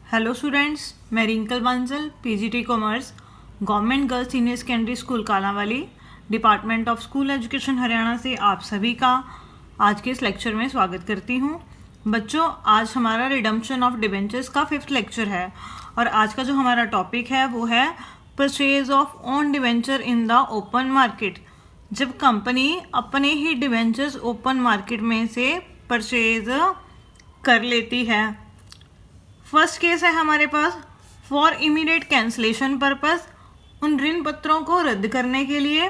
Hello students, मैं Rinkal Bansal, PGT commerce, government girls senior secondary school Kalanwali, department of school education Haryana से आप सभी का आज के इस लेक्चर में स्वागत करती हूँ। बच्चों, आज हमारा रिडम्पशन ऑफ डिबेंचर्स का 5th लेक्चर है और आज का जो हमारा टॉपिक है वो है purchase of own debenture in the open market. जब कंपनी अपने ही डिबेंचर्स ओपन मार्केट में से परचेज कर लेती है। फर्स्ट केस है हमारे पास फॉर इमीडिएट कैंसलेशन पर्पस, उन ऋण पत्रों को रद्द करने के लिए,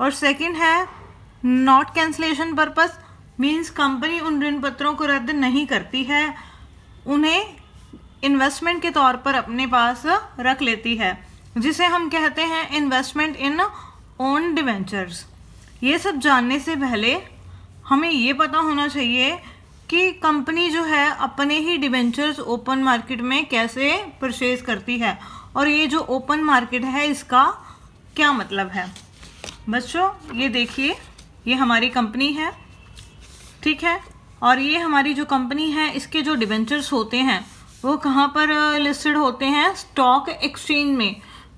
और सेकंड है not cancellation purpose, means company उन ऋण पत्रों को रद्द नहीं करती है, उन्हें इन्वेस्टमेंट के तौर पर अपने पास रख लेती है, जिसे हम कहते हैं इन्वेस्टमेंट इन ओन डिवेंचर्स। ये सब जानने से पहले हमें ये पता होना चाहिए कि कंपनी जो है अपने ही डिबेंचर्स ओपन मार्केट में कैसे परचेज करती है, और ये जो ओपन मार्केट है इसका क्या मतलब है। बच्चों, ये देखिए, ये हमारी कंपनी है, ठीक है, और ये हमारी जो कंपनी है इसके जो डिबेंचर्स होते हैं वो कहाँ पर लिस्टेड होते हैं? स्टॉक एक्सचेंज में।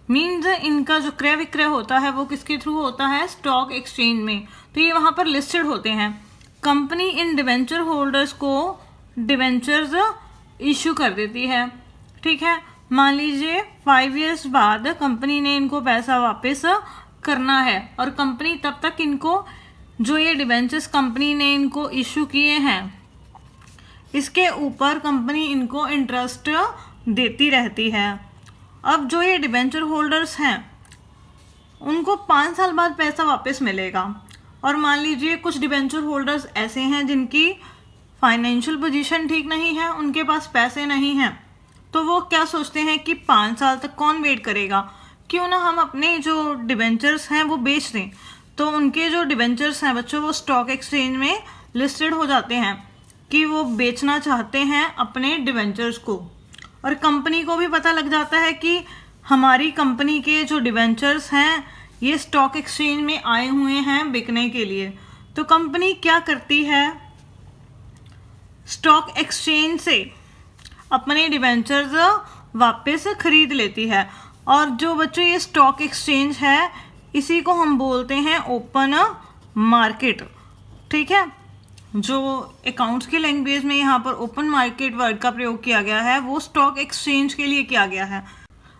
मीन्स इनका जो क्रय विक्रय होता है वो किसके थ्रू होता है? स्टॉक एक्सचेंज में। तो ये वहाँ पर लिस्टेड होते हैं। कंपनी इन डिवेंचर होल्डर्स को डिवेंचर्स इशू कर देती है, ठीक है। मान लीजिए 5 इयर्स बाद कंपनी ने इनको पैसा वापस करना है, और कंपनी तब तक इनको जो ये डिवेंचर्स कंपनी ने इनको इशू किए हैं इसके ऊपर कंपनी इनको इंटरेस्ट देती रहती है। अब जो ये डिवेंचर होल्डर्स हैं उनको 5 साल बाद पैसा वापस मिलेगा, और मान लीजिए कुछ डिबेंचर होल्डर्स ऐसे हैं जिनकी फाइनेंशियल पोजीशन ठीक नहीं है, उनके पास पैसे नहीं हैं, तो वो क्या सोचते हैं कि 5 साल तक कौन वेट करेगा, क्यों ना हम अपने जो डिबेंचर्स हैं वो बेच दें। तो उनके जो डिबेंचर्स हैं बच्चों वो स्टॉक एक्सचेंज में लिस्टेड हो जाते हैं कि वो बेचना चाहते हैं अपने डिबेंचर्स को, और कंपनी को भी पता लग जाता है कि हमारी कंपनी के जो डिबेंचर्स हैं ये स्टॉक एक्सचेंज में आए हुए हैं बिकने के लिए। तो कंपनी क्या करती है? स्टॉक एक्सचेंज से अपने डिबेंचर्स वापस खरीद लेती है, और जो बच्चों ये स्टॉक एक्सचेंज है इसी को हम बोलते हैं ओपन मार्केट, ठीक है। जो अकाउंट्स की लैंग्वेज में यहाँ पर ओपन मार्केट वर्ड का प्रयोग किया गया है वो स्टॉक एक्सचेंज के लिए किया गया है।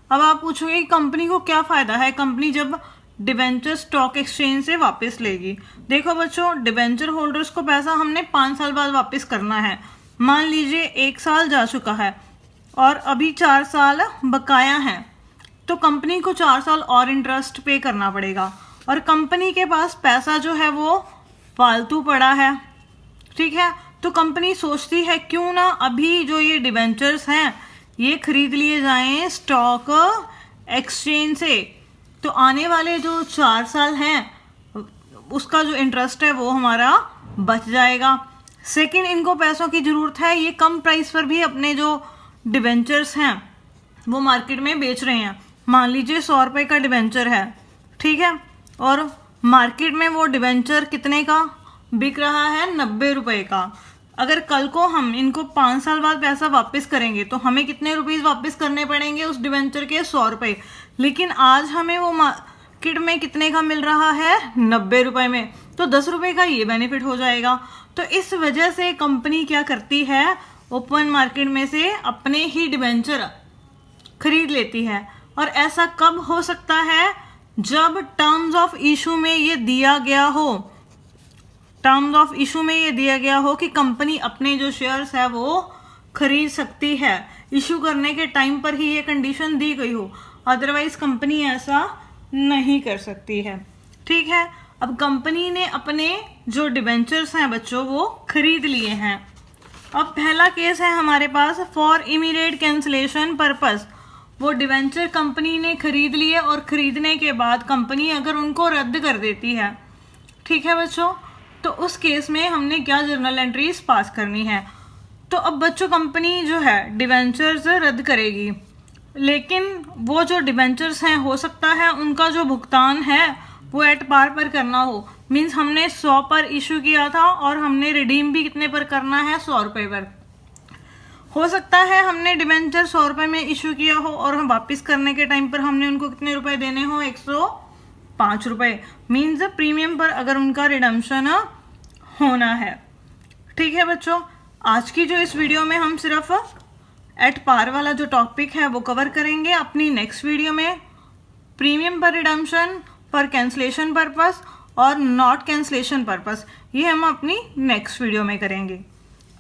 अब आप पूछोगे कंपनी को क्या फ़ायदा है कंपनी जब डिबेंचर स्टॉक एक्सचेंज से वापस लेगी। देखो बच्चों, डिबेंचर होल्डर्स को पैसा हमने 5 साल बाद वापस करना है। मान लीजिए 1 साल जा चुका है और अभी 4 साल बकाया हैं, तो कंपनी को 4 साल और इंटरेस्ट पे करना पड़ेगा, और कंपनी के पास पैसा जो है वो फालतू पड़ा है, ठीक है। तो कंपनी सोचती है क्यों ना अभी जो ये डिबेंचर्स हैं ये खरीद लिए जाएं स्टॉक एक्सचेंज से, तो आने वाले जो 4 साल हैं उसका जो इंटरेस्ट है वो हमारा बच जाएगा। सेकंड, इनको पैसों की ज़रूरत है, ये कम प्राइस पर भी अपने जो डिबेंचर्स हैं वो मार्केट में बेच रहे हैं। मान लीजिए 100 रुपये का डिबेंचर है, ठीक है, और मार्केट में वो डिबेंचर कितने का बिक रहा है? 90 रुपये का। अगर कल को हम इनको 5 साल बाद पैसा वापस करेंगे तो हमें कितने रुपीस वापस करने पड़ेंगे उस डिबेंचर के? 100 रुपये। लेकिन आज हमें वो मार्केट में कितने का मिल रहा है? 90 रुपये में, तो 10 रुपये का ये बेनिफिट हो जाएगा। तो इस वजह से कंपनी क्या करती है? ओपन मार्केट में से अपने ही डिबेंचर खरीद लेती है। और ऐसा कब हो सकता है? जब टर्म्स ऑफ इशू में ये दिया गया हो, टर्म्स ऑफ इशू में ये दिया गया हो कि कंपनी अपने जो शेयर्स है वो खरीद सकती है। इशू करने के टाइम पर ही ये कंडीशन दी गई हो, अदरवाइज कंपनी ऐसा नहीं कर सकती है, ठीक है। अब कंपनी ने अपने जो डिबेंचर्स हैं बच्चों वो खरीद लिए हैं। अब पहला केस है हमारे पास फॉर इमीडिएट कैंसलेशन पर्पस। वो डिबेंचर कंपनी ने खरीद लिए और खरीदने के बाद कंपनी अगर उनको रद्द कर देती है, ठीक है बच्चों, तो उस केस में हमने क्या जर्नल एंट्रीज पास करनी है। तो अब बच्चों कंपनी जो है डिबेंचर्स रद्द करेगी, लेकिन वो जो डिबेंचर्स हैं हो सकता है उनका जो भुगतान है वो एट पार पर करना हो। मीन्स हमने 100 पर इशू किया था और हमने रिडीम भी कितने पर करना है? 100 रुपये पर। हो सकता है हमने डिबेंचर 100 रुपये में इशू किया हो और हम वापस करने के टाइम पर हमने उनको कितने रुपए देने हो, 105 रुपये। मीन्स प्रीमियम पर अगर उनका रिडम्पशन होना है। ठीक है बच्चों, आज की जो इस वीडियो में हम सिर्फ एट पार वाला जो टॉपिक है वो कवर करेंगे। अपनी नेक्स्ट वीडियो में प्रीमियम पर रिडम्पशन, पर कैंसलेशन पर्पस और नॉट कैंसलेशन पर्पस, ये हम अपनी नेक्स्ट वीडियो में करेंगे।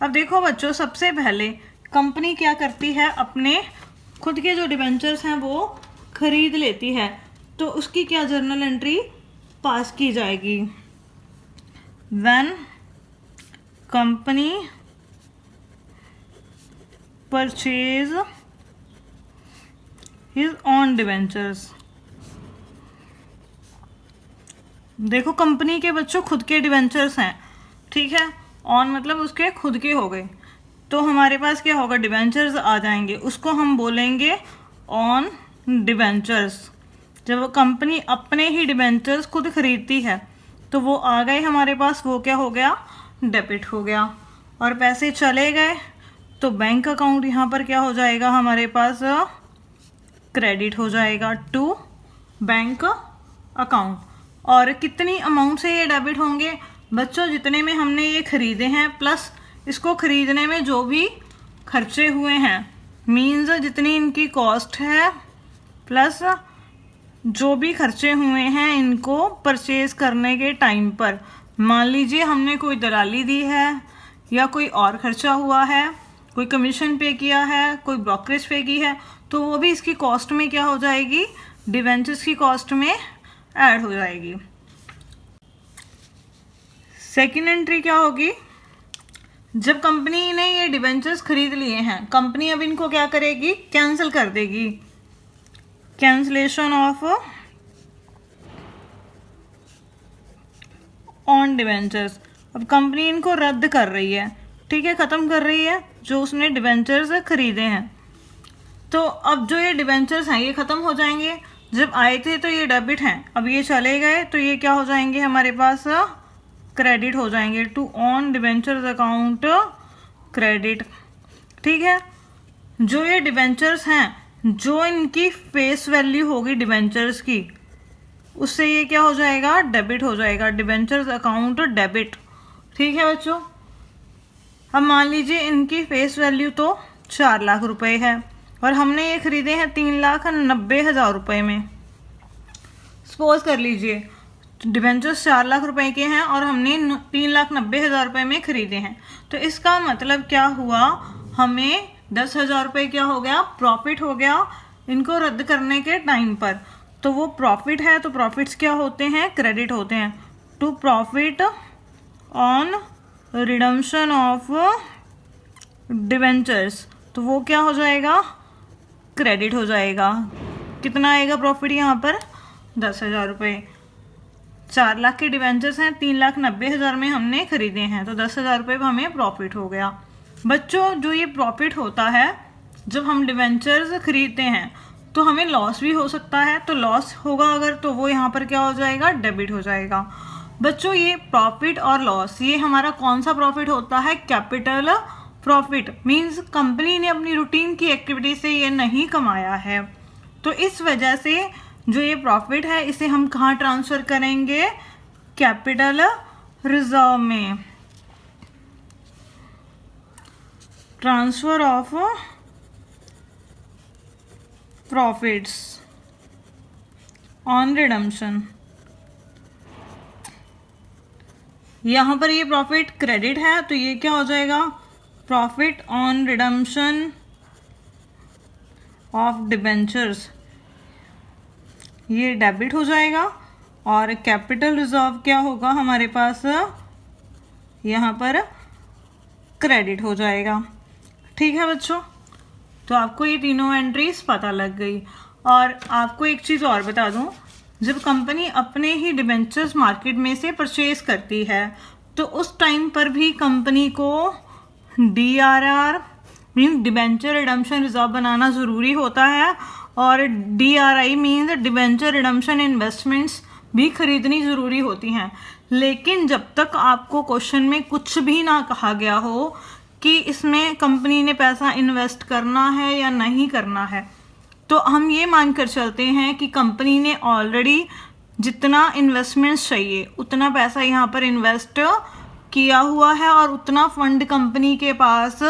अब देखो बच्चों, सबसे पहले कंपनी क्या करती है, अपने खुद के जो डिबेंचर्स हैं वो खरीद लेती है, तो उसकी क्या जर्नल एंट्री पास की जाएगी। When company purchase his on debentures. देखो कंपनी के बच्चों खुद के डिबेंचर्स हैं, ठीक है, ऑन मतलब उसके खुद के हो गए, तो हमारे पास क्या होगा, डिबेंचर्स आ जाएंगे, उसको हम बोलेंगे ऑन डिबेंचर्स। जब कंपनी अपने ही डिबेंचर्स खुद खरीदती है तो वो आ गए हमारे पास, वो क्या हो गया, डेबिट हो गया। और पैसे चले गए तो बैंक अकाउंट यहाँ पर क्या हो जाएगा, हमारे पास क्रेडिट हो जाएगा टू बैंक अकाउंट। और कितनी अमाउंट से ये डेबिट होंगे बच्चों, जितने में हमने ये खरीदे हैं प्लस इसको खरीदने में जो भी खर्चे हुए हैं, मीन्स जितनी इनकी कॉस्ट है प्लस जो भी खर्चे हुए हैं इनको परचेज करने के टाइम पर। मान लीजिए हमने कोई दलाली दी है या कोई और खर्चा हुआ है, कोई कमीशन पे किया है, कोई ब्रोकरेज पे की है, तो वो भी इसकी कॉस्ट में क्या हो जाएगी, डिबेंचर्स की कॉस्ट में ऐड हो जाएगी। सेकेंड एंट्री क्या होगी, जब कंपनी ने ये डिबेंचर्स खरीद लिए हैं, कंपनी अब इनको क्या करेगी, कैंसिल कर देगी। Cancellation of on debentures. अब कंपनी इनको रद्द कर रही है, ठीक है, ख़त्म कर रही है जो उसने डिबेंचर्स खरीदे हैं। तो अब जो ये डिबेंचर्स हैं ये ख़त्म हो जाएंगे। जब आए थे तो ये डेबिट हैं, अब ये चले गए तो ये क्या हो जाएंगे, हमारे पास क्रेडिट हो जाएंगे to on debentures account credit. ठीक है, जो ये डिबेंचर्स हैं, जो इनकी फेस वैल्यू होगी डिबेंचर्स की, उससे ये क्या हो जाएगा, डेबिट हो जाएगा, डिबेंचर्स अकाउंट डेबिट। ठीक है बच्चों, अब मान लीजिए इनकी फेस वैल्यू तो 4 लाख रुपए है और हमने ये खरीदे हैं 3,90,000 रुपये में। सपोज कर लीजिए डिबेंचर्स 4 लाख रुपए के हैं और हमने 3,90,000 रुपये में खरीदे हैं, तो इसका मतलब क्या हुआ, हमें 10,000 रुपये क्या हो गया, प्रॉफिट हो गया इनको रद्द करने के टाइम पर। तो वो प्रॉफिट है, तो प्रॉफिट्स क्या होते हैं, क्रेडिट होते हैं to profit on redemption of debentures, तो वो क्या हो जाएगा, क्रेडिट हो जाएगा। कितना आएगा प्रॉफिट यहाँ पर, 10,000 रुपये। 4 लाख के डिबेंचर्स हैं, 3,90,000 में हमने खरीदे हैं, तो 10,000 रुपये हमें प्रॉफिट हो गया। बच्चों जो ये प्रॉफिट होता है जब हम डिबेंचर्स खरीदते हैं तो हमें लॉस भी हो सकता है, तो लॉस होगा अगर, तो वो यहाँ पर क्या हो जाएगा, डेबिट हो जाएगा। बच्चों ये प्रॉफिट और लॉस, ये हमारा कौन सा प्रॉफिट होता है, कैपिटल प्रॉफिट। मीन्स कंपनी ने अपनी रूटीन की एक्टिविटी से ये नहीं कमाया है, तो इस वजह से जो ये प्रॉफिट है इसे हम कहाँ ट्रांसफ़र करेंगे, कैपिटल रिजर्व में। Transfer of profits on redemption. यहाँ पर ये प्रॉफिट क्रेडिट है, तो ये क्या हो जाएगा, profit on redemption of debentures, ये डेबिट हो जाएगा। और कैपिटल रिजर्व क्या होगा हमारे पास, यहाँ पर क्रेडिट हो जाएगा। ठीक है बच्चों, तो आपको ये तीनों एंट्रीज पता लग गई। और आपको एक चीज़ और बता दूं, जब कंपनी अपने ही डिबेंचर्स मार्केट में से परचेज करती है तो उस टाइम पर भी कंपनी को DRR means debenture redemption reserve बनाना ज़रूरी होता है, और DRI means debenture redemption investments भी खरीदनी ज़रूरी होती हैं। लेकिन जब तक आपको क्वेश्चन में कुछ भी ना कहा गया हो कि इसमें कंपनी ने पैसा इन्वेस्ट करना है या नहीं करना है। तो हम ये मानकर चलते हैं कि कंपनी ने ऑलरेडी जितना इन्वेस्टमेंट्स चाहिए उतना पैसा यहाँ पर इन्वेस्ट किया हुआ है और उतना फंड कंपनी के पास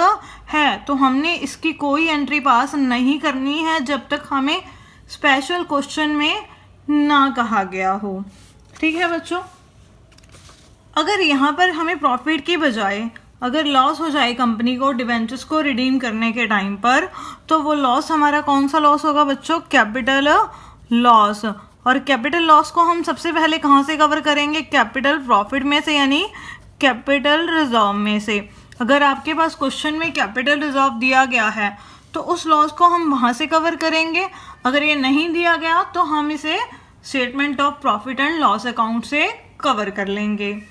है, तो हमने इसकी कोई एंट्री पास नहीं करनी है जब तक हमें स्पेशल क्वेश्चन में ना कहा गया हो। ठीक है बच्चों, अगर यहाँ पर हमें प्रॉफिट के बजाय अगर लॉस हो जाए कंपनी को डिबेंचर्स को रिडीम करने के टाइम पर, तो वो लॉस हमारा कौन सा लॉस होगा बच्चों? Capital loss. और कैपिटल लॉस को हम सबसे पहले कहाँ से कवर करेंगे? कैपिटल प्रॉफिट में से, यानी कैपिटल रिजर्व में से। अगर आपके पास क्वेश्चन में कैपिटल रिजर्व दिया गया है तो उस लॉस को हम वहाँ से कवर करेंगे। अगर ये नहीं दिया गया तो हम इसे statement of profit and loss account से कवर कर लेंगे।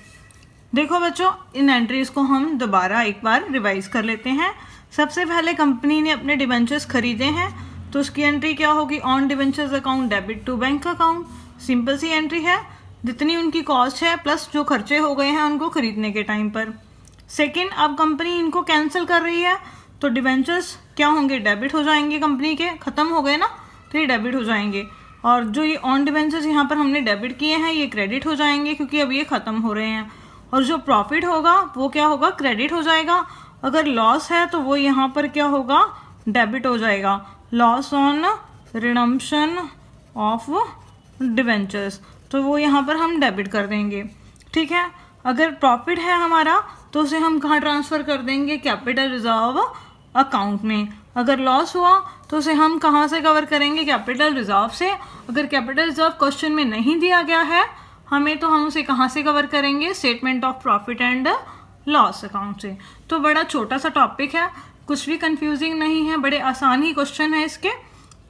देखो बच्चों, इन एंट्रीज को हम दोबारा एक बार रिवाइज कर लेते हैं। सबसे पहले कंपनी ने अपने डिबेंचर्स खरीदे हैं, तो उसकी एंट्री क्या होगी? On debentures account debit to bank account. Simple सी एंट्री है, जितनी उनकी कॉस्ट है प्लस जो खर्चे हो गए हैं उनको खरीदने के टाइम पर। सेकंड, अब कंपनी इनको कैंसिल कर रही है, तो डिबेंचर्स क्या होंगे? डेबिट हो जाएंगे, कंपनी के ख़त्म हो गए ना, तो ये डेबिट हो जाएंगे। और जो ये ऑन डिबेंचर्स यहाँ पर हमने डेबिट किए हैं ये क्रेडिट हो जाएंगे, क्योंकि अब ये ख़त्म हो रहे हैं। और जो प्रॉफिट होगा वो क्या होगा? क्रेडिट हो जाएगा। अगर लॉस है तो वो यहाँ पर क्या होगा? डेबिट हो जाएगा। Loss on redemption of debentures, तो वो यहाँ पर हम डेबिट कर देंगे। ठीक है, अगर प्रॉफिट है हमारा तो उसे हम कहाँ ट्रांसफ़र कर देंगे? कैपिटल रिजर्व अकाउंट में। अगर लॉस हुआ तो उसे हम कहाँ से कवर करेंगे? कैपिटल रिजर्व से। अगर कैपिटल रिजर्व क्वेश्चन में नहीं दिया गया है हमें, तो हम उसे कहाँ से कवर करेंगे? Statement of profit and loss account से। तो बड़ा छोटा सा टॉपिक है, कुछ भी कंफ्यूजिंग नहीं है, बड़े आसान ही क्वेश्चन है इसके।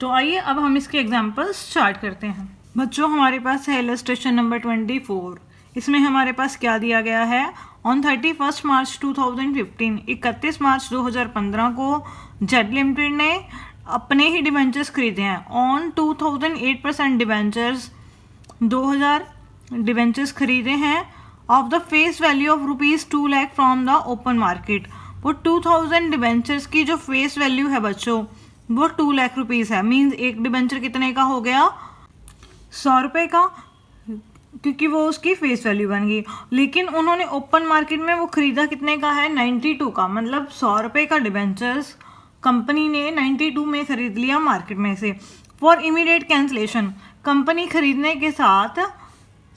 तो आइए अब हम इसके एग्जाम्पल स्टार्ट करते हैं। बच्चों, हमारे पास है इलस्ट्रेशन नंबर 24। इसमें हमारे पास क्या दिया गया है? ऑन 31 मार्च 2015, 31 मार्च 2015 को जेड लिमिटेड ने अपने ही डिबेंचर्स खरीदे हैं। ऑन 2008% डिबेंचर्स, 2000 डिबेंचर्स खरीदे हैं of the face value of ₹2 lakh from the open market. वो 2000 डिबेंचर्स की जो फेस वैल्यू है बच्चों वो 2 लाख रुपीज़ है। मीन्स एक डिबेंचर कितने का हो गया? 100 रुपये का, क्योंकि वो उसकी फेस वैल्यू बन गई। लेकिन उन्होंने ओपन मार्केट में वो खरीदा कितने का है? 92 का। मतलब 100 रुपये का डिबेंचर्स कंपनी ने 92 में खरीद लिया मार्केट में से। फॉर इमीडिएट कैंसिलेशन, कंपनी खरीदने के साथ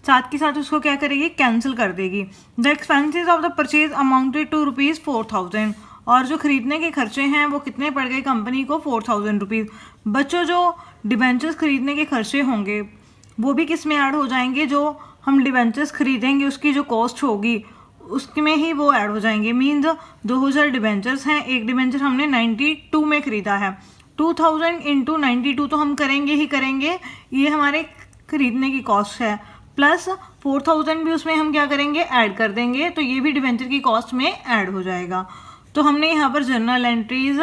के साथ उसको क्या करेगी? कैंसिल कर देगी। The expenses of the purchase amounted to ₹4,000, और जो खरीदने के खर्चे हैं वो कितने पड़ गए कंपनी को? 4,000 रुपीज़। बच्चों, जो डिबेंचर्स खरीदने के खर्चे होंगे वो भी किस में ऐड हो जाएंगे? जो हम डिबेंचर्स खरीदेंगे उसकी जो कॉस्ट होगी उसमें ही वो ऐड हो जाएंगे। मीन्स 2000 डिबेंचर्स हैं, एक डिबेंचर हमने 92 में ख़रीदा है। 2000 इंटू 92 तो हम करेंगे ही करेंगे, ये हमारे खरीदने की कॉस्ट है। प्लस 4000 भी उसमें हम क्या करेंगे? ऐड कर देंगे, तो ये भी डिबेंचर की कॉस्ट में ऐड हो जाएगा। तो हमने यहाँ पर जर्नल एंट्रीज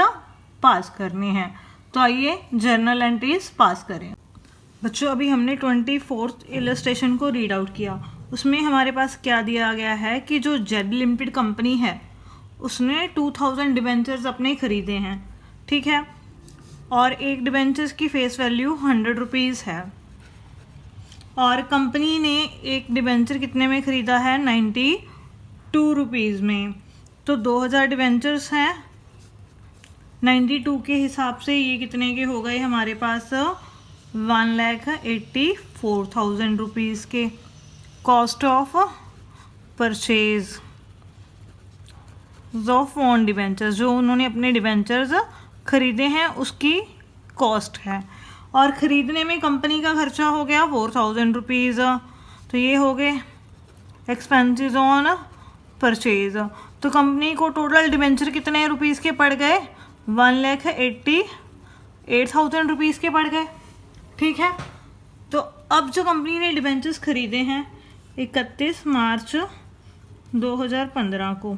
पास करनी है। तो आइए जर्नल एंट्रीज पास करें। बच्चों, अभी हमने 24th इलस्ट्रेशन को रीड आउट किया। उसमें हमारे पास क्या दिया गया है कि जो जेड लिमिटेड कंपनी है उसने 2000 डिबेंचर्स अपने खरीदे हैं। ठीक है, और एक डिबेंचर्स की फेस वैल्यू 100 रुपीज़ है, और कंपनी ने एक डिबेंचर कितने में ख़रीदा है? 92 रुपीज़ में। तो 2000 डिबेंचर्स हैं, 92 के हिसाब से ये कितने के हो गए हमारे पास? 1,84,000 रुपीज़ के। Cost of purchase of on debentures, जो उन्होंने अपने डिबेंचर्स खरीदे हैं उसकी कॉस्ट है। और ख़रीदने में कंपनी का खर्चा हो गया 4,000 रुपीज़। तो ये हो गए एक्सपेंसेस ऑन परचेज। तो कंपनी को टोटल डिबेंचर कितने रुपीज़ के पड़ गए? 1,88,000 रुपीज़ के पड़ गए। ठीक है, तो अब जो कंपनी ने डिबेंचर्स खरीदे हैं 31 मार्च 2015 को,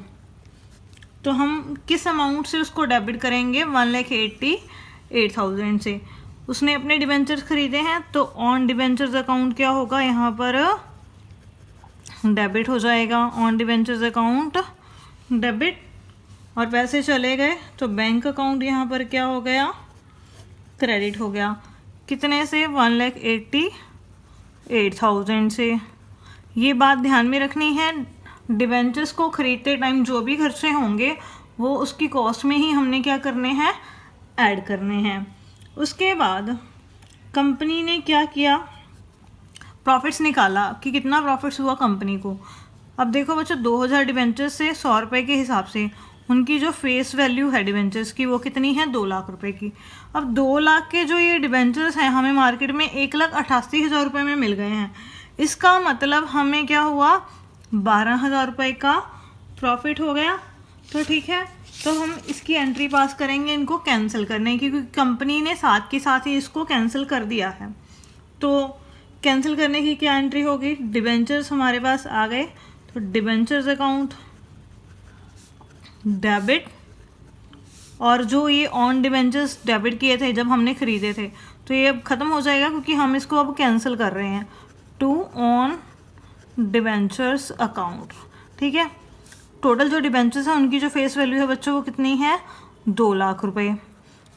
तो हम किस अमाउंट से उसको डेबिट करेंगे? 1,88,000 से। उसने अपने डिबेंचर्स खरीदे हैं, तो ऑन डिबेंचर्स अकाउंट क्या होगा? यहाँ पर डेबिट हो जाएगा। ऑन डिबेंचर्स अकाउंट डेबिट और पैसे चले गए तो बैंक अकाउंट यहाँ पर क्या हो गया, क्रेडिट हो गया। कितने से, 1,88,000 से। ये बात ध्यान में रखनी है, डिबेंचर्स को खरीदते टाइम जो भी खर्चे होंगे वो उसकी कॉस्ट में ही हमने क्या करने हैं, ऐड करने हैं। उसके बाद कंपनी ने क्या किया, प्रॉफिट्स निकाला कि कितना प्रॉफिट्स हुआ कंपनी को। अब देखो बच्चों, 2000 डिबेंचर्स से 100 रुपये के हिसाब से उनकी जो फेस वैल्यू है डिबेंचर्स की वो कितनी है, 2 लाख रुपए की। अब 2 लाख के जो ये डिबेंचर्स हैं हमें मार्केट में 1,88,000 रुपये में मिल गए हैं। इसका मतलब हमें क्या हुआ, 12,000 रुपये का प्रॉफिट हो गया। तो ठीक है, तो हम इसकी एंट्री पास करेंगे इनको कैंसिल करने की, क्योंकि कंपनी ने साथ के साथ ही इसको कैंसिल कर दिया है। तो कैंसिल करने की क्या एंट्री होगी, डिबेंचर्स हमारे पास आ गए, तो डिबेंचर्स अकाउंट डेबिट, और जो ये ऑन डिबेंचर्स डेबिट किए थे जब हमने खरीदे थे, तो ये अब ख़त्म हो जाएगा क्योंकि हम इसको अब कैंसिल कर रहे हैं, टू ऑन डिबेंचर्स अकाउंट। ठीक है, टोटल जो डिबेंचर्स हैं उनकी जो फेस वैल्यू है बच्चों वो कितनी है, 2 लाख रुपए।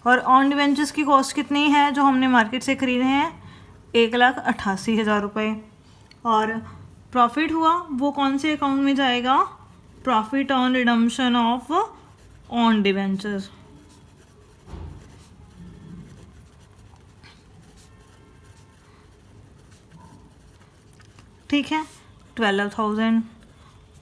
और ऑन डिबेंचर्स की कॉस्ट कितनी है जो हमने मार्केट से खरीदे हैं, 1,88,000 रुपये। और प्रॉफिट हुआ वो कौन से अकाउंट में जाएगा, profit on redemption of on debentures. ठीक है, 12,000।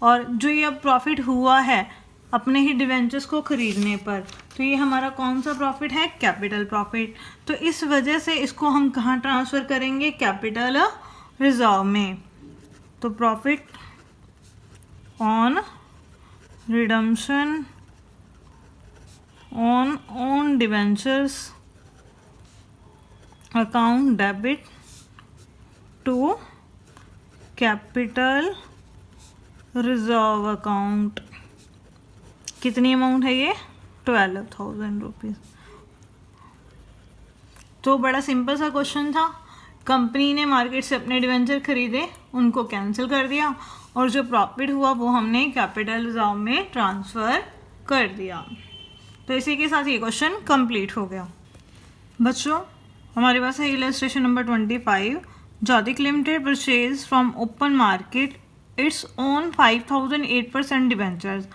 और जो ये अब प्रॉफिट हुआ है अपने ही डिवेंचर्स को खरीदने पर, तो ये हमारा कौन सा प्रॉफिट है, कैपिटल प्रॉफिट। तो इस वजह से इसको हम कहाँ ट्रांसफ़र करेंगे, कैपिटल रिजर्व में। तो profit on redemption on debentures account debit to capital reserve account. कितनी अमाउंट है ये, 12,000 रुपीज़। तो बड़ा सिंपल सा क्वेश्चन था, कंपनी ने मार्केट से अपने डिवेंचर खरीदे, उनको कैंसिल कर दिया, और जो प्रॉफिट हुआ वो हमने कैपिटल रिजर्व में ट्रांसफ़र कर दिया। तो इसी के साथ ये क्वेश्चन कंप्लीट हो गया। बच्चों हमारे पास है illustration number 25। Jodic Limited purchased from open market its own 5,008% debentures.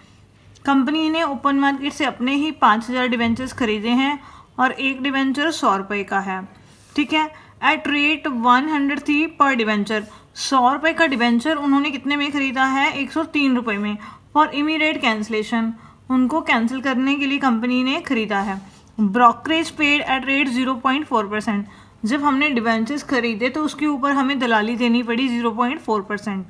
Company ने ओपन मार्केट से अपने ही 5,000 डिवेंचर्स खरीदे हैं और एक डिवेंचर 100 रुपये का है। ठीक है, एट रेट 103 पर डिवेंचर। 100 रुपये का डिवेंचर उन्होंने कितने में ख़रीदा है, 103 रुपये में। फॉर इमीडिएट कैंसिलेशन, उनको कैंसिल करने के लिए कंपनी ने ख़रीदा है। Brokerage paid at rate 0.4%। जब हमने डिवेंचर्स खरीदे तो उसके ऊपर हमें दलाली देनी पड़ी 0.4%।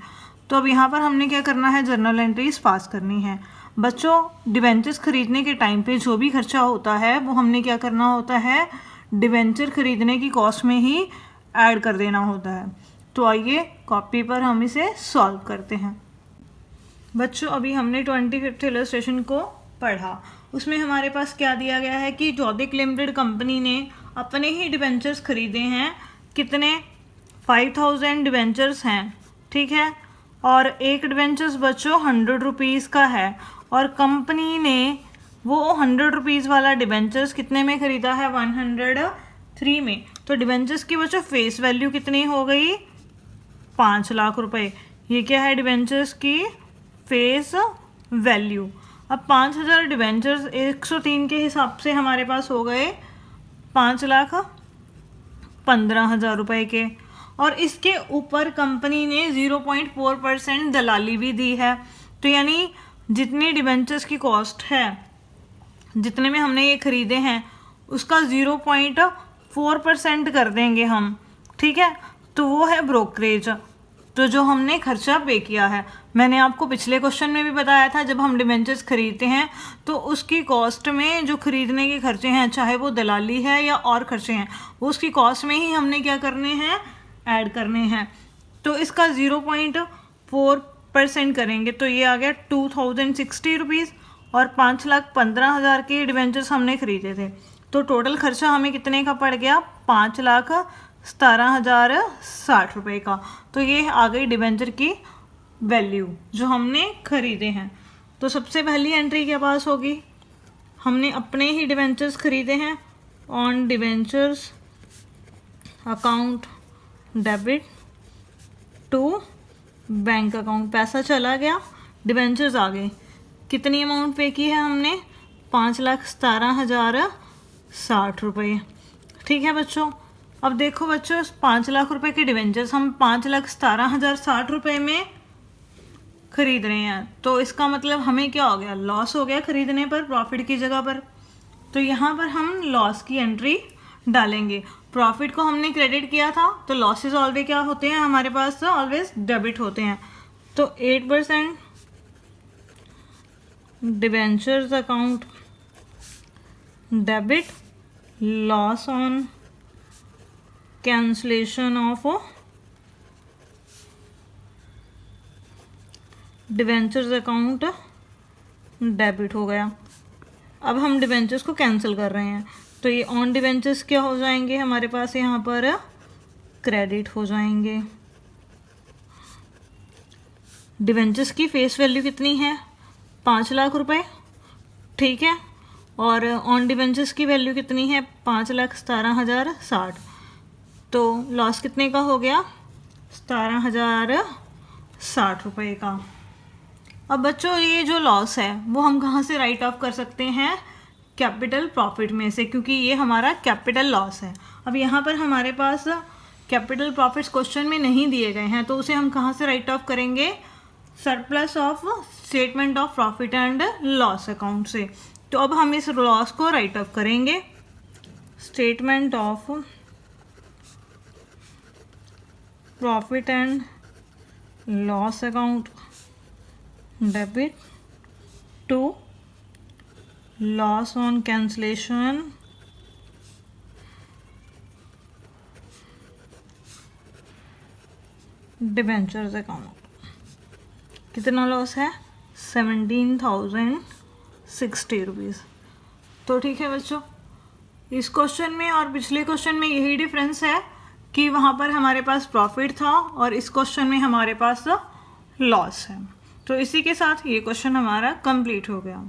तो अब यहाँ पर हमने क्या करना है, जर्नल एंट्रीज पास करनी है। बच्चों डिवेंचर्स खरीदने के टाइम पे जो भी खर्चा होता है वो हमने क्या करना होता है, डिवेंचर खरीदने की कॉस्ट में ही ऐड कर देना होता है। तो आइए कॉपी पर हम इसे सॉल्व करते हैं। बच्चों अभी हमने 25th इलस्ट्रेशन को पढ़ा, उसमें हमारे पास क्या दिया गया है कि जॉडिक लिमिटेड कंपनी ने अपने ही डिवेंचर्स खरीदे हैं। कितने, 5,000 डिवेंचर्स हैं। ठीक है, और एक डिवेंचर्स बच्चों 100 रुपीज़ का है, और कंपनी ने वो 100 रुपीज़ वाला डिवेंचर्स कितने में ख़रीदा है, 103 में। तो डिवेंचर्स की बच्चों फेस वैल्यू कितनी हो गई, 5 लाख रुपए। ये क्या है, डिवेंचर्स की फेस वैल्यू। अब 5,000 डिवेंचर्स 103 के हिसाब से हमारे पास हो गए 5,15,000 रुपए के, और इसके ऊपर कंपनी ने 0.4% दलाली भी दी है। तो यानी जितनी डिवेंचर्स की कॉस्ट है, जितने में हमने ये खरीदे हैं, उसका 0.4% कर देंगे हम। ठीक है, तो वो है ब्रोकरेज, तो जो हमने खर्चा पे किया है। मैंने आपको पिछले क्वेश्चन में भी बताया था, जब हम डिवेंचर्स खरीदते हैं तो उसकी कॉस्ट में जो खरीदने के खर्चे हैं, चाहे वो दलाली है या और खर्चे हैं, वो उसकी कॉस्ट में ही हमने क्या करने हैं, ऐड करने हैं। तो इसका 0.4% करेंगे तो ये आ गया 2,060 रुपीज़, और 5,15,000 के डिवेंचर्स हमने खरीदे थे। तो टोटल खर्चा हमें कितने का पड़ गया, 5,17,060 रुपये का। तो ये आ गई डिवेंचर की वैल्यू जो हमने खरीदे हैं। तो सबसे पहली एंट्री क्या पास होगी, हमने अपने ही डिबेंचर्स खरीदे हैं, on debentures account debit to bank account, पैसा चला गया, डिबेंचर्स आ गए। कितनी अमाउंट पे की है हमने, 5,17,060 रुपये। ठीक है बच्चों, अब देखो बच्चों 5 लाख रुपए के डिबेंचर्स हम 5,17,060 रुपये में खरीद रहे हैं, तो इसका मतलब हमें क्या हो गया, लॉस हो गया खरीदने पर प्रॉफिट की जगह पर। तो यहाँ पर हम लॉस की एंट्री डालेंगे। प्रॉफिट को हमने क्रेडिट किया था, तो लॉसेस ऑलवेज क्या होते हैं हमारे पास, ऑलवेज डेबिट होते हैं। तो 8% debentures account debit, loss on cancellation of debentures account debit हो गया। अब हम डिबेंचर्स को कैंसिल कर रहे हैं, तो ये ऑन डिबेंचर्स क्या हो जाएंगे हमारे पास, यहाँ पर क्रेडिट हो जाएंगे। डिबेंचर्स की फेस वैल्यू कितनी है, 5 लाख रुपए, ठीक है, और ऑन डिबेंचर्स की वैल्यू कितनी है, 5,17,060। तो लॉस कितने का हो गया, 17,060 रुपये का। अब बच्चों ये जो लॉस है वो हम कहाँ से राइट ऑफ कर सकते हैं, कैपिटल प्रॉफिट में से, क्योंकि ये हमारा कैपिटल लॉस है। अब यहाँ पर हमारे पास कैपिटल प्रॉफिट्स क्वेश्चन में नहीं दिए गए हैं, तो उसे हम कहाँ से राइट ऑफ करेंगे, surplus of statement of profit and loss account से। तो अब हम इस लॉस को राइट ऑफ करेंगे, statement of profit and loss account debit to loss on cancellation debentures account. कितना लॉस है, 17,060 रुपीज़। तो ठीक है बच्चों, इस क्वेश्चन में और पिछले क्वेश्चन में यही डिफरेंस है कि वहाँ पर हमारे पास प्रॉफिट था और इस क्वेश्चन में हमारे पास लॉस है। तो इसी के साथ ये क्वेश्चन हमारा कंप्लीट हो गया।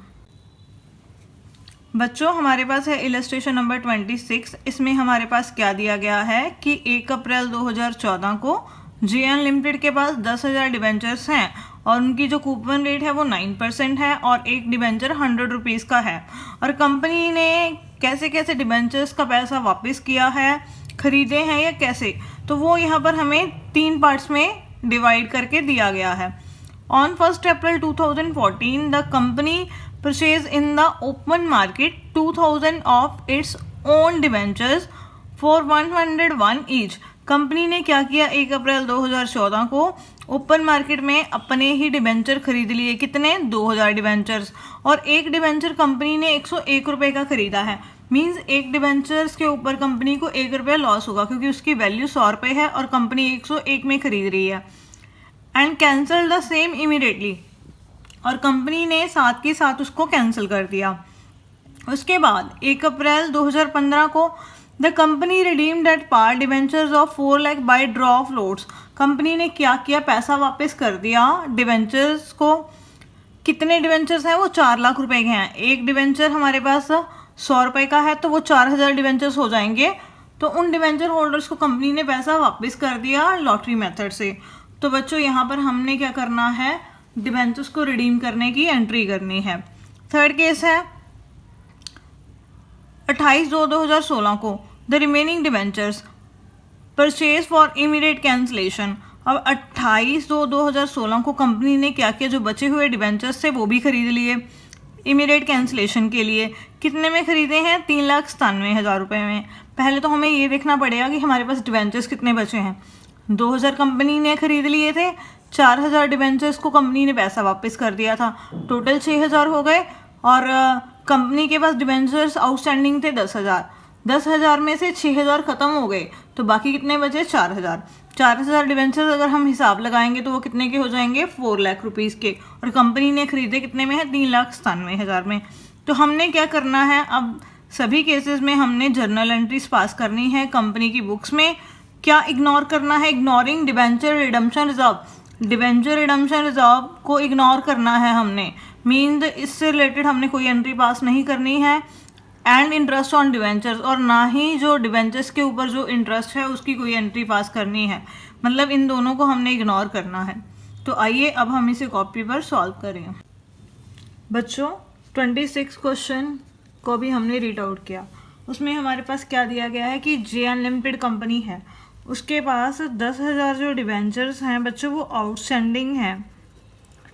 बच्चों हमारे पास है इलस्ट्रेशन नंबर 26। इसमें हमारे पास क्या दिया गया है कि 1 अप्रैल 2014 को JN लिमिटेड के पास 10,000 डिबेंचर्स हैं और उनकी जो कूपन रेट है वो 9% है और एक डिबेंचर 100 रुपीज़ का है। और कंपनी ने कैसे कैसे डिबेंचर्स का पैसा वापस किया है, खरीदे हैं या कैसे, तो वो यहाँ पर हमें 3 पार्ट्स में डिवाइड करके दिया गया है। On 1 April 2014 the company purchased in the open market 2,000 of its own debentures for 101 each। Company ने क्या किया, 1 अप्रैल 2014 को ओपन मार्केट में अपने ही डिबेंचर खरीद लिए, कितने, 2,000 डिबेंचर्स, और एक डिबेंचर कंपनी ने 101 रुपये का खरीदा है। मींस एक डिबेंचर्स के ऊपर कंपनी को 1 रुपया लॉस होगा क्योंकि उसकी वैल्यू 100 रुपये है और कंपनी 101 में खरीद रही है। And cancel the same immediately, और कंपनी ने साथ के साथ उसको कैंसिल कर दिया। उसके बाद 1 अप्रैल 2015 को the company redeemed at par debentures of 4 lakh by draw of lots. Company ने क्या किया, पैसा वापस कर दिया डिबेंचर्स को। कितने डिबेंचर्स हैं, वो 4 लाख रुपए के हैं। एक डिबेंचर हमारे पास 100 रुपये का है तो वो 4,000 डिबेंचर्स हो जाएंगे। तो उन डिबेंचर होल्डर्स को कंपनी ने पैसा वापस कर दिया लॉटरी मेथड से। तो बच्चों यहाँ पर हमने क्या करना है, डिबेंचर्स को रिडीम करने की एंट्री करनी है। थर्ड केस है 28/2/2016 को the remaining debentures purchase for immediate cancellation. अब 28/2/2016 को कंपनी ने क्या किया, जो बचे हुए डिबेंचर्स थे वो भी खरीद लिए इमीडिएट कैंसलेशन के लिए। कितने में खरीदे हैं, 3,97,000 रुपये में। पहले तो हमें ये देखना पड़ेगा कि हमारे पास डिबेंचर्स कितने बचे हैं। 2,000 कंपनी ने खरीद लिए थे, 4,000 डिबेंचर्स को कंपनी ने पैसा वापस कर दिया था, टोटल 6,000 हो गए। और कंपनी के पास डिबेंचर्स आउटस्टैंडिंग थे 10,000। 10,000 में से 6,000 ख़त्म हो गए तो बाकी कितने बचे, 4,000। 4,000 डिबेंचर्स अगर हम हिसाब लगाएंगे तो वो कितने के हो जाएंगे, 4 लाख रुपीज़ के। और कंपनी ने खरीदे कितने में है, 3,97,000 में। तो हमने क्या करना है, अब सभी केसेस में हमने जर्नल एंट्रीज पास करनी है कंपनी की बुक्स में। क्या इग्नोर करना है, ignoring debenture redemption reserve. Debenture redemption reserve को इग्नोर करना है हमने। मीन इससे रिलेटेड हमने कोई एंट्री पास नहीं करनी है। एंड इंटरेस्ट ऑन डिवेंचर्स, और ना ही जो डिवेंचर्स के ऊपर जो इंटरेस्ट है उसकी कोई एंट्री पास करनी है, मतलब इन दोनों को हमने इग्नोर करना है। तो आइए अब हम इसे कॉपी पर सॉल्व करें। बच्चों 26 क्वेश्चन को भी हमने रीड आउट किया। उसमें हमारे पास क्या दिया गया है कि जे अनलिमिटेड कंपनी है, उसके पास 10,000 जो डिवेंचर्स हैं बच्चों वो आउटस्टैंडिंग है,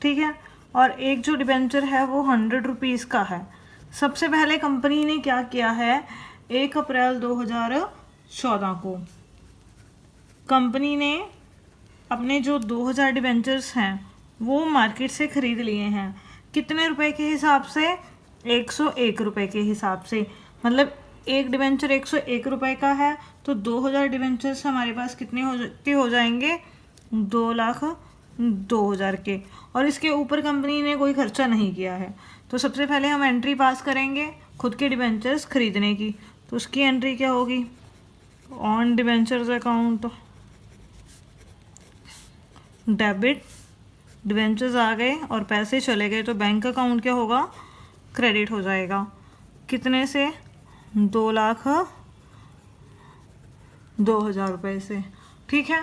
ठीक है, और एक जो डिवेंचर है वो 100 रुपीज़ का है। सबसे पहले कंपनी ने क्या किया है, 1 अप्रैल 2014 को कंपनी ने अपने जो 2000 डिवेंचर्स हैं वो मार्केट से ख़रीद लिए हैं। कितने रुपए के हिसाब से, 101 रुपये के हिसाब से, मतलब एक डिवेंचर 101 रुपये का है, तो 2000 डिवेंचर्स हमारे पास कितने हो जाएंगे, 2,02,000 के। और इसके ऊपर कंपनी ने कोई खर्चा नहीं किया है। तो सबसे पहले हम एंट्री पास करेंगे खुद के डिवेंचर्स खरीदने की। तो उसकी एंट्री क्या होगी, on debentures account debit, debentures आ गए और पैसे चले गए, तो बैंक अकाउंट क्या होगा, क्रेडिट हो जाएगा। कितने से, 2,02,000 रुपये से, ठीक है।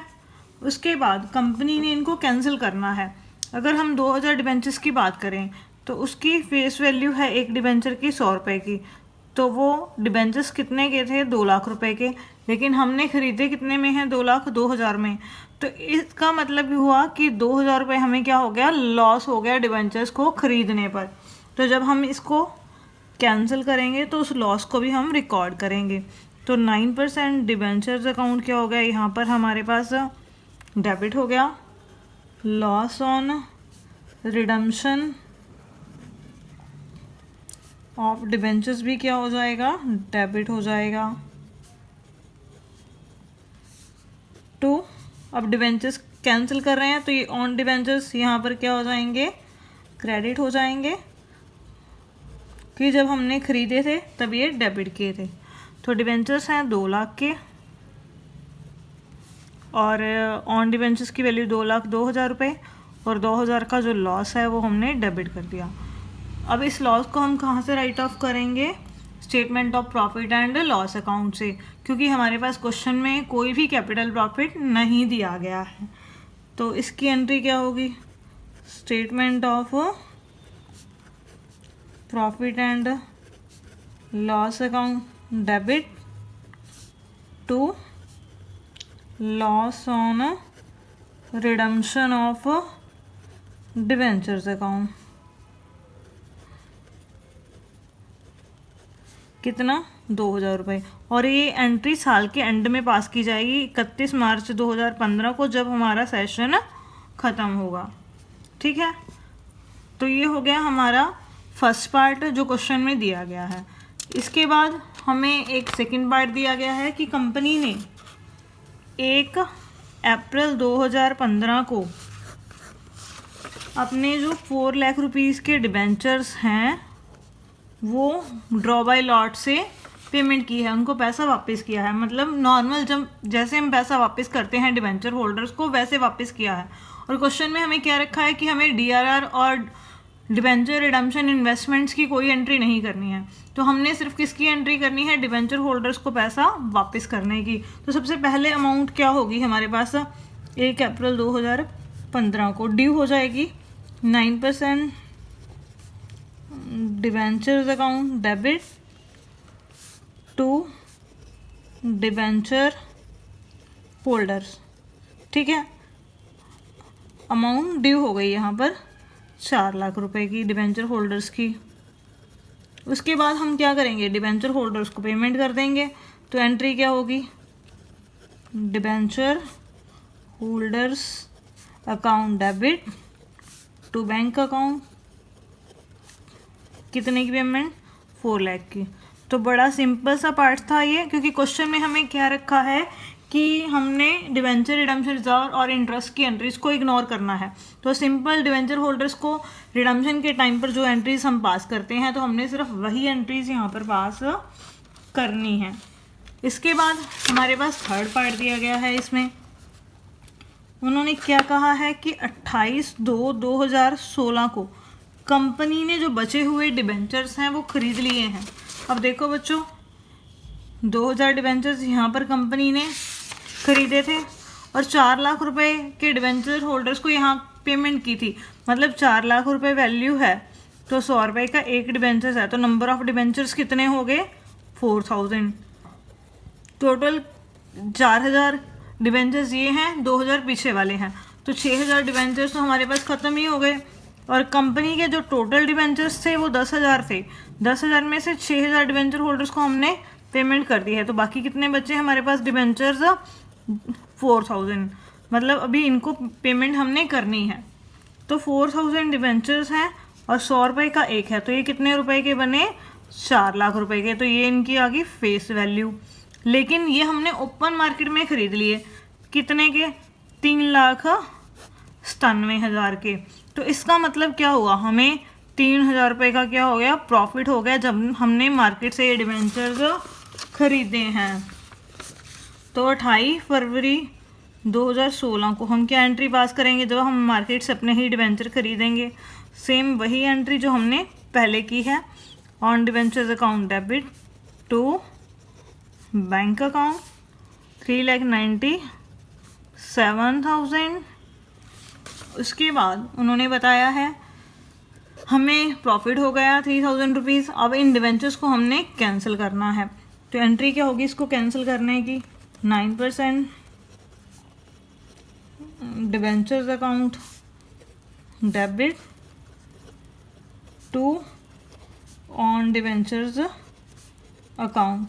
उसके बाद कंपनी ने इनको कैंसिल करना है। अगर हम 2000 डिवेंचर्स की बात करें तो उसकी फेस वैल्यू है एक डिवेंचर की 100 रुपये की, तो वो डिवेंचर्स कितने के थे, 2 लाख रुपए के, लेकिन हमने ख़रीदे कितने में हैं, 2,02,000 में। तो इसका मतलब भी हुआ कि 2,000 रुपये हमें क्या हो गया, लॉस हो गया डिवेंचर्स को ख़रीदने पर। तो जब हम इसको कैंसिल करेंगे तो उस लॉस को भी हम रिकॉर्ड करेंगे। तो 9% डिवेंचर्स अकाउंट क्या हो गया, यहाँ पर हमारे पास डेबिट हो गया, loss on redemption of debentures भी क्या हो जाएगा, डेबिट हो जाएगा। टू, अब डिवेंचर्स कैंसिल कर रहे हैं तो ये ऑन डिवेंचर्स यहाँ पर क्या हो जाएंगे, क्रेडिट हो जाएंगे, कि जब हमने ख़रीदे थे तब ये डेबिट किए थे। तो डिवेंचर्स हैं 2 लाख के और ऑन डिवेंचर्स की वैल्यू 2,02,000 रुपये, और 2,000 का जो लॉस है वो हमने डेबिट कर दिया। अब इस लॉस को हम कहाँ से राइट ऑफ करेंगे, statement of profit and loss account से, क्योंकि हमारे पास क्वेश्चन में कोई भी कैपिटल प्रॉफिट नहीं दिया गया है। तो इसकी एंट्री क्या होगी, statement of profit and loss account debit to loss on redemption of debentures account, कितना, 2,000 रुपये। और ये एंट्री साल के एंड में पास की जाएगी, 31 मार्च 2015 को, जब हमारा सेशन ख़त्म होगा, ठीक है। तो ये हो गया हमारा फर्स्ट पार्ट जो क्वेश्चन में दिया गया है। इसके बाद हमें एक सेकंड पार्ट दिया गया है कि कंपनी ने 1 अप्रैल 2015 को अपने जो 4 लाख रुपीज़ के डिबेंचर्स हैं वो ड्रॉ बाय लॉट से पेमेंट की है, उनको पैसा वापस किया है। मतलब नॉर्मल जब जैसे हम पैसा वापस करते हैं डिबेंचर होल्डर्स को वैसे वापस किया है। और क्वेश्चन में हमें क्या रखा है कि हमें डीआरआर और डिबेंचर रिडम्पशन इन्वेस्टमेंट्स की कोई एंट्री नहीं करनी है, तो हमने सिर्फ किसकी एंट्री करनी है, डिबेंचर होल्डर्स को पैसा वापस करने की। तो सबसे पहले अमाउंट क्या होगी हमारे पास, 1 अप्रैल 2015 को ड्यू हो जाएगी 9% debentures account debit to debenture holders, ठीक है। अमाउंट ड्यू हो गई यहाँ पर 4 लाख रुपए की डिबेंचर होल्डर्स की। उसके बाद हम क्या करेंगे, डिबेंचर होल्डर्स को पेमेंट कर देंगे। तो एंट्री क्या होगी, debenture holders account debit to bank account, कितने की पेमेंट, 4 लाख की। तो बड़ा सिंपल सा पार्ट था ये, क्योंकि क्वेश्चन में हमें क्या रखा है कि हमने डिवेंचर रिडम्पशन रिजर्व और इंटरेस्ट की एंट्रीज को इग्नोर करना है। तो सिंपल डिवेंचर होल्डर्स को रिडम्पशन के टाइम पर जो एंट्रीज हम पास करते हैं तो हमने सिर्फ वही एंट्रीज यहाँ पर पास करनी है। इसके बाद हमारे पास थर्ड पार्ट दिया गया है। इसमें उन्होंने क्या कहा है कि 28/2/2016 को कंपनी ने जो बचे हुए डिबेंचर्स हैं वो खरीद लिए हैं। अब देखो बच्चों, 2000 डिबेंचर्स यहाँ पर कंपनी ने खरीदे थे और 4 लाख रुपए के डिबेंचर होल्डर्स को यहाँ पेमेंट की थी, मतलब 4 लाख रुपए वैल्यू है, तो 100 रुपये का एक डिबेंचर्स है, तो नंबर ऑफ डिबेंचर्स कितने हो गए? 4000। टोटल 4000 डिबेंचर्स ये हैं, 2000 पीछे वाले हैं, तो 6000 डिबेंचर्स तो हमारे पास ख़त्म ही हो गए। और कंपनी के जो टोटल डिबेंचर्स थे वो 10,000 थे, 10,000 में से 6,000 डिबेंचर होल्डर्स को हमने पेमेंट कर दी है, तो बाकी कितने बचे हमारे पास डिबेंचर्स? 4000। मतलब अभी इनको पेमेंट हमने करनी है। तो 4000 डिबेंचर्स हैं और 100 रुपये का एक है, तो ये कितने रुपए के बने? 4 लाख रुपए के। तो ये इनकी आ गई फेस वैल्यू। लेकिन ये हमने ओपन मार्केट में ख़रीद लिए, कितने के? 3,97,000 के। तो इसका मतलब क्या हुआ? हमें 3,000 रुपये का क्या हो गया? प्रॉफिट हो गया जब हमने मार्केट से ये डिबेंचर्स खरीदे हैं। तो 28 फरवरी 2016 को हम क्या एंट्री पास करेंगे? जब हम मार्केट से अपने ही डिबेंचर खरीदेंगे, सेम वही एंट्री जो हमने पहले की है। On debentures account debit to bank account 3,97,000। उसके बाद उन्होंने बताया है हमें प्रॉफिट हो गया 3,000 रुपीज़। अब इन डिबेंचर्स को हमने कैंसिल करना है, तो एंट्री क्या होगी इसको कैंसिल करने की? 9% debentures account debit to on debentures account.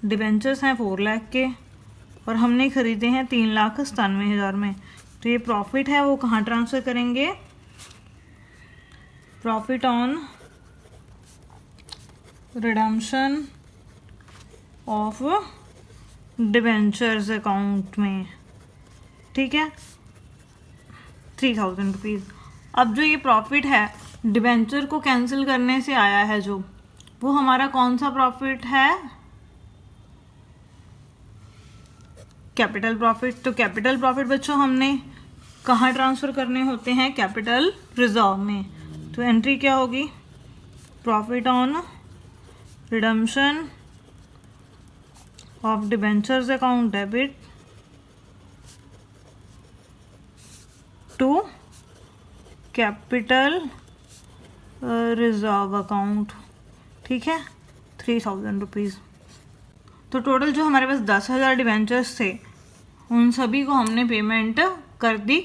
Debentures हैं 4 लाख के और हमने ख़रीदे हैं 3,97,000 में, तो ये प्रॉफिट है वो कहाँ ट्रांसफ़र करेंगे? Profit on redemption of debentures account में, ठीक है, 3,000 रुपीज़। अब जो ये प्रॉफिट है डिबेंचर को कैंसिल करने से आया है जो, वो हमारा कौन सा प्रॉफिट है? Capital profit. तो कैपिटल प्रॉफिट बच्चों हमने कहाँ ट्रांसफ़र करने होते हैं? कैपिटल रिजर्व में। तो एंट्री क्या होगी? Profit on redemption of debentures account debit to capital reserve account, ठीक है, 3,000 रुपीज़। तो टोटल जो हमारे पास 10,000 डिबेंचर्स थे उन सभी को हमने पेमेंट कर दी।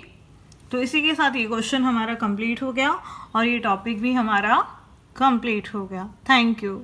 तो इसी के साथ ये क्वेश्चन हमारा कंप्लीट हो गया और ये टॉपिक भी हमारा कंप्लीट हो गया। Thank you.